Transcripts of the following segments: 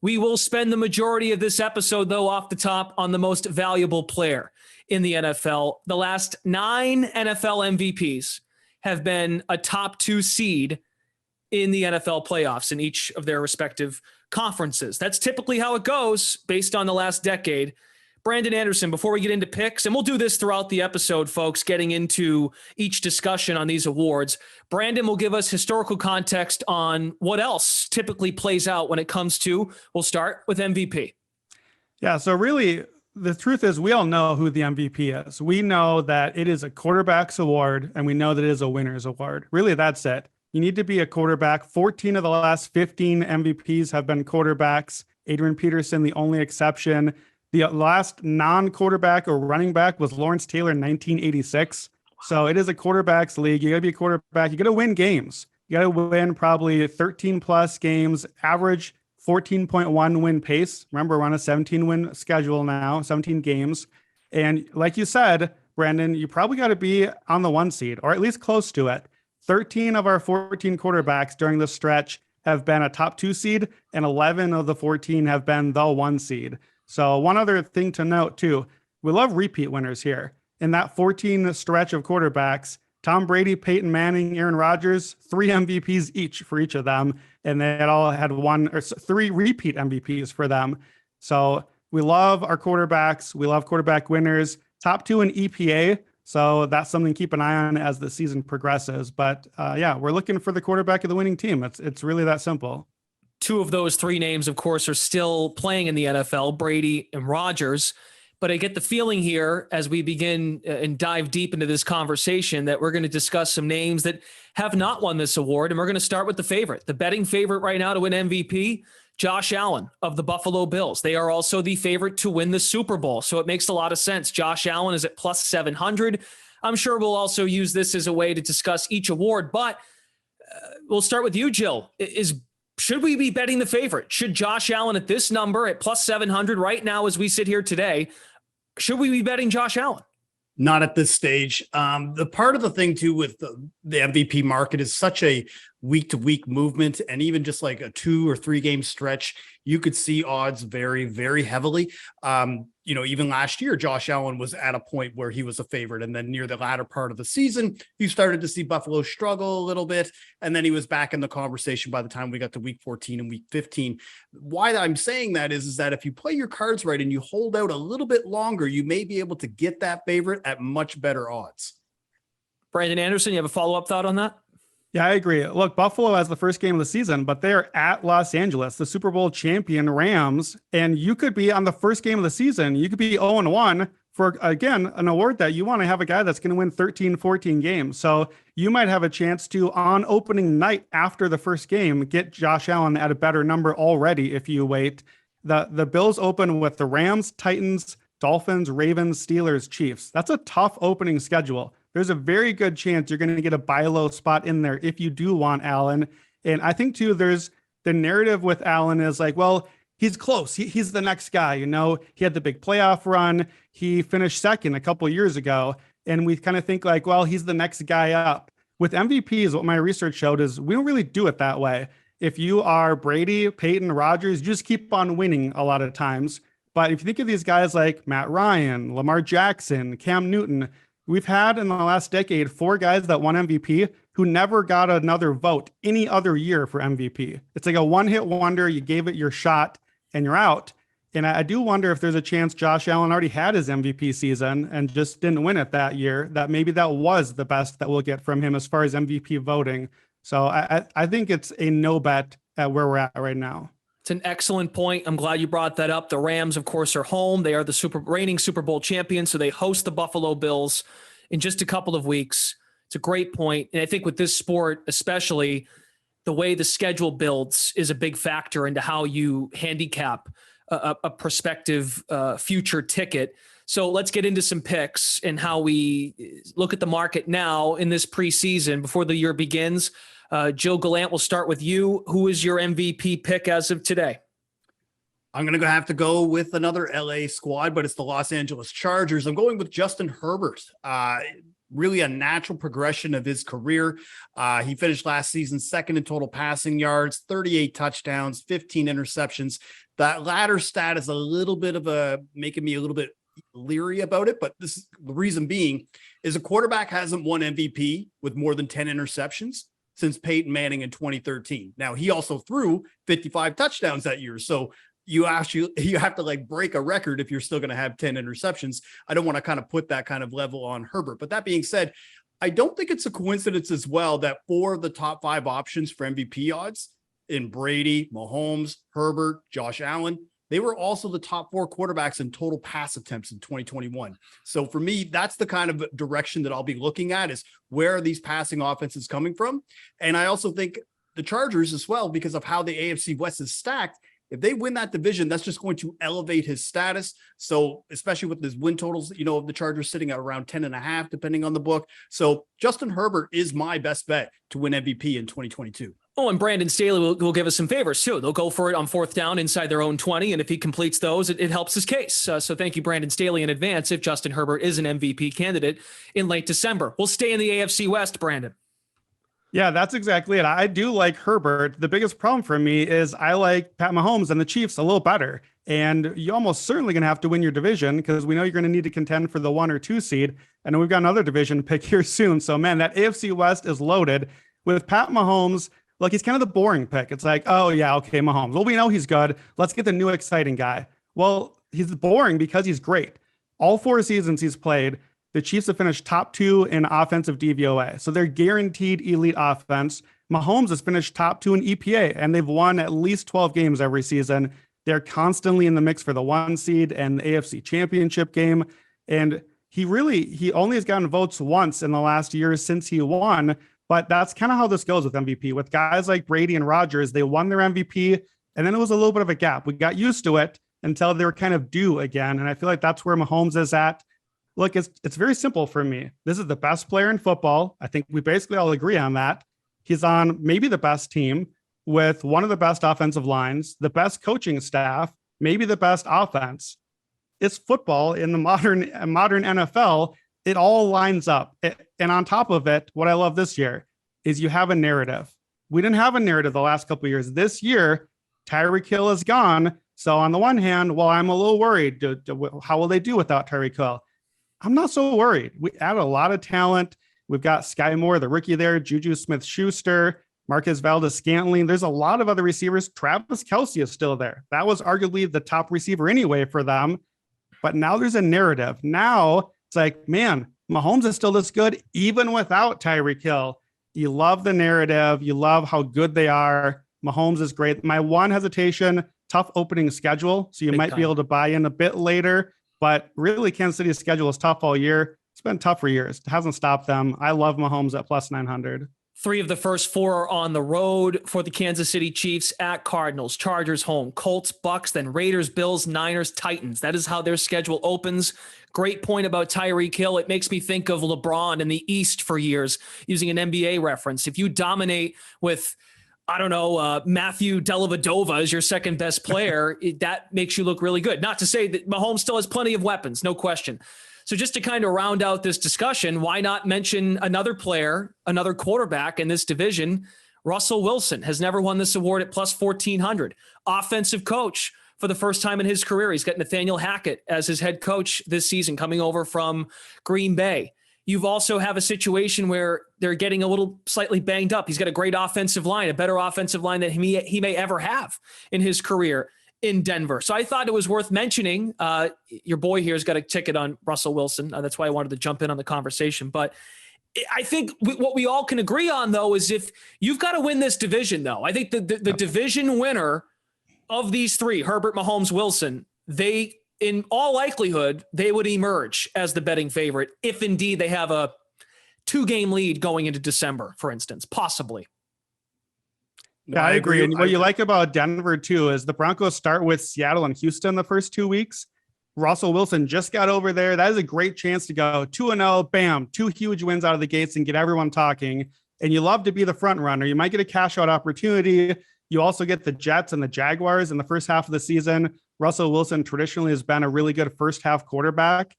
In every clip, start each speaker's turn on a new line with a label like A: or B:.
A: We will spend the majority of this episode, though, off the top on the most valuable player in the NFL. The last 9 NFL MVPs have been a top 2 seed in the NFL playoffs in each of their respective conferences. That's typically how it goes based on the last decade. Brandon Anderson, before we get into picks, and we'll do this throughout the episode, folks, getting into each discussion on these awards, Brandon will give us historical context on what else typically plays out when it comes to, we'll start with MVP.
B: Yeah, so really, the truth is we all know who the MVP is. We know that it is a quarterback's award, and we know that it is a winner's award. Really, that's it. You need to be a quarterback. 14 of the last 15 MVPs have been quarterbacks. Adrian Peterson, the only exception. The last non-quarterback or running back was Lawrence Taylor in 1986. So it is a quarterback's league. You got to be a quarterback. You got to win games. You got to win probably 13 plus games, average 14.1 win pace. Remember, we're on a 17 win schedule now, 17 games. And like you said, Brandon, you probably got to be on the 1 seed or at least close to it. 13 of our 14 quarterbacks during this stretch have been a top 2 seed, and 11 of the 14 have been the 1 seed. So one other thing to note too, we love repeat winners here. In that 14 stretch of quarterbacks, Tom Brady, Peyton Manning, Aaron Rodgers, 3 MVPs each for each of them. And they all had 3 repeat MVPs for them. So we love our quarterbacks. We love quarterback winners, top 2 in EPA. So that's something to keep an eye on as the season progresses. But yeah, we're looking for the quarterback of the winning team. It's really that simple.
A: 2 of those 3 names, of course, are still playing in the NFL, Brady and Rodgers. But I get the feeling here as we begin and dive deep into this conversation that we're going to discuss some names that have not won this award. And we're going to start with the favorite, the betting favorite right now to win MVP, Josh Allen of the Buffalo Bills. They are also the favorite to win the Super Bowl. So it makes a lot of sense. Josh Allen is at plus 700. I'm sure we'll also use this as a way to discuss each award, but we'll start with you, Jill. Should we be betting the favorite? Should Josh Allen at this number at plus 700 right now as we sit here today, should we be betting Josh Allen?
C: Not at this stage. The part of the thing too with the MVP market is such a week-to-week movement, and even just like a 2 or 3 game stretch, you could see odds vary very heavily. Even last year, Josh Allen was at a point where he was a favorite, and then near the latter part of the season, you started to see Buffalo struggle a little bit, and then he was back in the conversation by the time we got to week 14 and week 15. Why I'm saying that is that if you play your cards right and you hold out a little bit longer, you may be able to get that favorite at much better odds.
A: Brandon Anderson, you have a follow-up thought on that?
B: Yeah, I agree. Look, Buffalo has the first game of the season, but they're at Los Angeles, the Super Bowl champion Rams. And you could be on the first game of the season. You could be 0-1 for, again, an award that you want to have a guy that's going to win 13, 14 games. So you might have a chance to, on opening night after the first game, get Josh Allen at a better number already if you wait. The Bills open with the Rams, Titans, Dolphins, Ravens, Steelers, Chiefs. That's a tough opening schedule. There's a very good chance you're going to get a buy low spot in there if you do want Allen. And I think too, there's the narrative with Allen is like, well, he's close. He's the next guy. He had the big playoff run. He finished second a couple of years ago. And we kind of think like, well, he's the next guy up. With MVPs, what my research showed is we don't really do it that way. If you are Brady, Peyton, Rodgers, you just keep on winning a lot of times. But if you think of these guys like Matt Ryan, Lamar Jackson, Cam Newton, we've had in the last decade 4 guys that won MVP who never got another vote any other year for MVP. It's like a one-hit wonder. You gave it your shot and you're out. And I do wonder if there's a chance Josh Allen already had his MVP season and just didn't win it that year, that maybe that was the best that we'll get from him as far as MVP voting. So I think it's a no bet at where we're at right now.
A: It's an excellent point. I'm glad you brought that up. The Rams, of course, are home. They are the reigning Super Bowl champions, so they host the Buffalo Bills in just a couple of weeks. It's a great point. And I think with this sport, especially, the way the schedule builds is a big factor into how you handicap a prospective future ticket. So let's get into some picks and how we look at the market now in this preseason before the year begins. Joe Gallant, we'll start with you. Who is your MVP pick as of today?
C: I'm going to have to go with another LA squad, but it's the Los Angeles Chargers. I'm going with Justin Herbert. really a natural progression of his career. He finished last season second in total passing yards, 38 touchdowns, 15 interceptions. That latter stat is a little bit of making me a little bit leery about it, but this is the reason being is a quarterback hasn't won MVP with more than 10 interceptions since Peyton Manning in 2013. Now, he also threw 55 touchdowns that year. So you have to like break a record if you're still going to have 10 interceptions. I don't want to kind of put that kind of level on Herbert. But that being said, I don't think it's a coincidence as well that 4 of the top 5 options for MVP odds in Brady, Mahomes, Herbert, Josh Allen, they were also the top 4 quarterbacks in total pass attempts in 2021. So for me, that's the kind of direction that I'll be looking at, is where are these passing offenses coming from? And I also think the Chargers as well, because of how the AFC West is stacked. If they win that division, that's just going to elevate his status. So especially with his win totals, you know, of the Chargers sitting at around 10.5, depending on the book. So Justin Herbert is my best bet to win MVP in 2022.
A: Oh, and Brandon Staley will give us some favors too. They'll go for it on 4th down inside their own 20. And if he completes those, it helps his case. So thank you, Brandon Staley, in advance if Justin Herbert is an MVP candidate in late December. We'll stay in the AFC West, Brandon.
B: Yeah, that's exactly it. I do like Herbert. The biggest problem for me is I like Pat Mahomes and the Chiefs a little better. And you're almost certainly going to have to win your division, because we know you're going to need to contend for the 1 or 2 seed. And we've got another division pick here soon. So, man, that AFC West is loaded with Pat Mahomes. Look, he's kind of the boring pick. It's like, oh, yeah, okay, Mahomes. Well, we know he's good. Let's get the new exciting guy. Well, he's boring because he's great. All 4 seasons he's played, the Chiefs have finished top 2 in offensive DVOA. So they're guaranteed elite offense. Mahomes has finished top 2 in EPA, and they've won at least 12 games every season. They're constantly in the mix for the 1 seed and the AFC Championship game. And he only has gotten votes once in the last year since he won. But that's kind of how this goes with MVP. With guys like Brady and Rodgers, they won their MVP, and then it was a little bit of a gap. We got used to it until they were kind of due again. And I feel like that's where Mahomes is at. Look, it's very simple for me. This is the best player in football. I think we basically all agree on that. He's on maybe the best team with one of the best offensive lines, the best coaching staff, maybe the best offense. It's football in the modern NFL. It all lines up. And on top of it, what I love this year is you have a narrative. We didn't have a narrative the last couple of years. This year, Tyreek Hill is gone. So on the one hand, while I'm a little worried, how will they do without Tyreek Hill? I'm not so worried. We add a lot of talent. We've got Sky Moore, the rookie there, Juju Smith-Schuster, Marquez Valdez-Scantling. There's a lot of other receivers. Travis Kelce is still there. That was arguably the top receiver anyway for them. But now there's a narrative. Now it's like, man, Mahomes is still this good, even without Tyreek Hill. You love the narrative. You love how good they are. Mahomes is great. My one hesitation, tough opening schedule. So you might be able to buy in a bit later. But really, Kansas City's schedule is tough all year. It's been tough for years. It hasn't stopped them. I love Mahomes at plus 900.
A: 3 of the first 4 are on the road for the Kansas City Chiefs: at Cardinals, Chargers home, Colts, Bucks, then Raiders, Bills, Niners, Titans. That is how their schedule opens. Great point about Tyreek Hill. It makes me think of LeBron in the East for years, using an NBA reference. If you dominate with, I don't know, Matthew Dellavedova as your second best player, that makes you look really good. Not to say that Mahomes still has plenty of weapons, no question. So just to kind of round out this discussion, why not mention another player, another quarterback in this division? Russell Wilson has never won this award at plus 1,400. Offensive coach for the first time in his career. He's got Nathaniel Hackett as his head coach this season, coming over from Green Bay. You've also have a situation where they're getting a little slightly banged up. He's got a great offensive line, a better offensive line than he may ever have in his career in Denver. So I thought it was worth mentioning. Your boy here's got a ticket on Russell Wilson. That's why I wanted to jump in on the conversation. But I think what we all can agree on, though, is if you've got to win this division, though, I think the division winner of these 3, Herbert, Mahomes, Wilson, they, in all likelihood, they would emerge as the betting favorite if indeed they have a 2-game lead going into December, for instance, possibly.
B: Yeah, I agree. And what you like about Denver, too, is the Broncos start with Seattle and Houston the first 2 weeks. Russell Wilson just got over there. That is a great chance to go 2-0, bam, 2 huge wins out of the gates and get everyone talking. And you love to be the front runner. You might get a cash out opportunity. You also get the Jets and the Jaguars in the first half of the season. Russell Wilson traditionally has been a really good first half quarterback.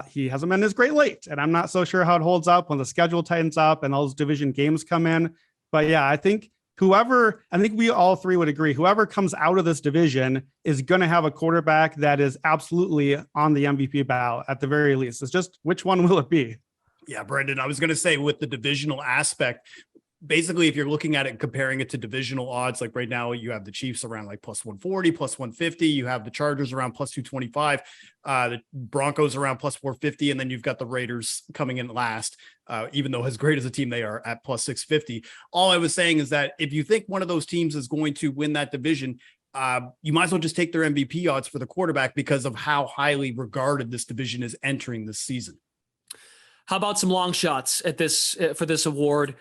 B: He hasn't been as great late, and I'm not so sure how it holds up when the schedule tightens up and all those division games come in. But yeah, I think we all three would agree, whoever comes out of this division is going to have a quarterback that is absolutely on the MVP ballot at the very least. It's just which one will it be?
C: Yeah, Brendan, I was going to say with the divisional aspect, basically, if you're looking at it and comparing it to divisional odds, like right now you have the Chiefs around like plus 140, plus 150. You have the Chargers around plus 225, the Broncos around plus 450. And then you've got the Raiders coming in last, even though as great as a team they are at plus 650. All I was saying is that if you think one of those teams is going to win that division, you might as well just take their MVP odds for the quarterback because of how highly regarded this division is entering this season.
A: How about some long shots at this for this award?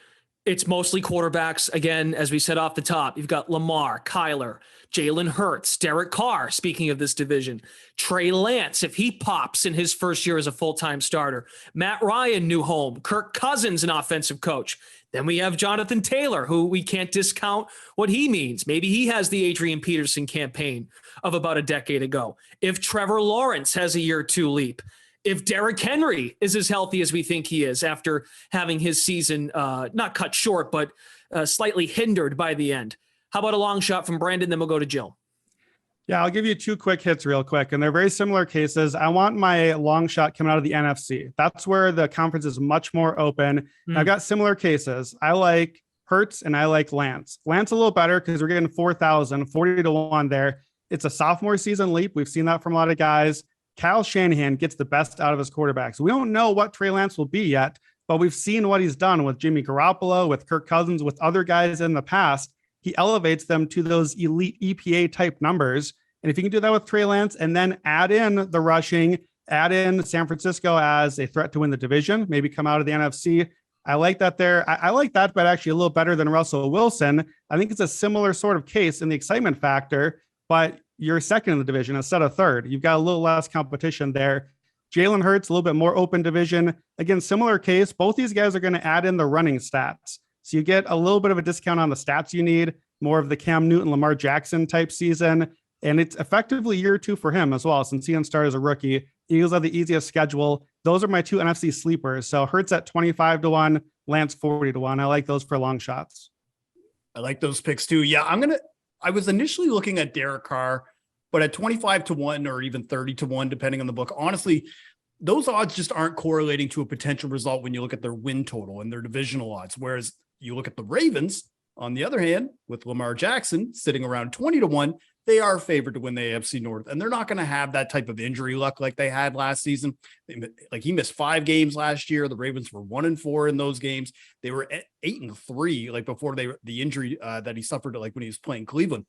A: It's mostly quarterbacks. Again, as we said off the top, you've got Lamar, Kyler, Jalen Hurts, Derek Carr, speaking of this division, Trey Lance, if he pops in his first year as a full-time starter, Matt Ryan, new home, Kirk Cousins, an offensive coach. Then we have Jonathan Taylor, who we can't discount what he means. Maybe he has the Adrian Peterson campaign of about a decade ago. If Trevor Lawrence has a year or two leap, if Derrick Henry is as healthy as we think he is after having his season not cut short, but slightly hindered by the end. How about a long shot from Brandon? Then we'll go to Jill.
B: Yeah, I'll give you two quick hits real quick, and they're very similar cases. I want my long shot coming out of the NFC. That's where the conference is much more open. I've got similar cases. I like Hurts and I like Lance. Lance a little better because we're getting 4,000, 40 to 1 there. It's a sophomore season leap. We've seen that from a lot of guys. Kyle Shanahan gets the best out of his quarterbacks. We don't know what Trey Lance will be yet, but we've seen what he's done with Jimmy Garoppolo, with Kirk Cousins, with other guys in the past. He elevates them to those elite EPA type numbers. And if you can do that with Trey Lance and then add in the rushing, add in San Francisco as a threat to win the division, maybe come out of the NFC. I like that there. I like that, but actually a little better than Russell Wilson. I think it's a similar sort of case in the excitement factor, but you're second in the division instead of third. You've got a little less competition there. Jalen Hurts, a little bit more open division. Again, similar case. Both these guys are going to add in the running stats. So you get a little bit of a discount on the stats you need, more of the Cam Newton, Lamar Jackson type season. And it's effectively year two for him as well, since he didn't start as a rookie. Eagles have the easiest schedule. Those are my two NFC sleepers. So Hurts at 25 to 1, Lance 40 to 1. I like those for long shots.
C: I like those picks too. Yeah, I was initially looking at Derek Carr, but at 25 to 1 or even 30 to 1, depending on the book, honestly, those odds just aren't correlating to a potential result when you look at their win total and their divisional odds. Whereas you look at the Ravens, on the other hand, with Lamar Jackson sitting around 20 to 1, they are favored to win the AFC North, and they're not going to have that type of injury luck like they had last season. Like he missed 5 games last year. The Ravens were 1-4 in those games. They were 8-3, like before the injury that he suffered, like when he was playing Cleveland.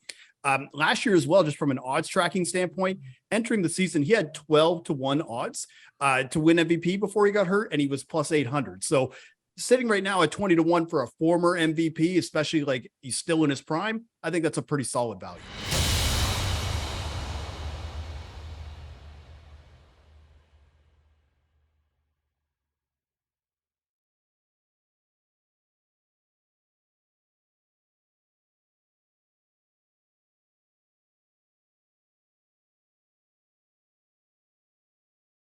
C: Last year as well, just from an odds tracking standpoint, entering the season, he had 12 to 1 odds to win MVP before he got hurt, and he was plus 800. So sitting right now at 20 to 1 for a former MVP, especially like he's still in his prime, I think that's a pretty solid value.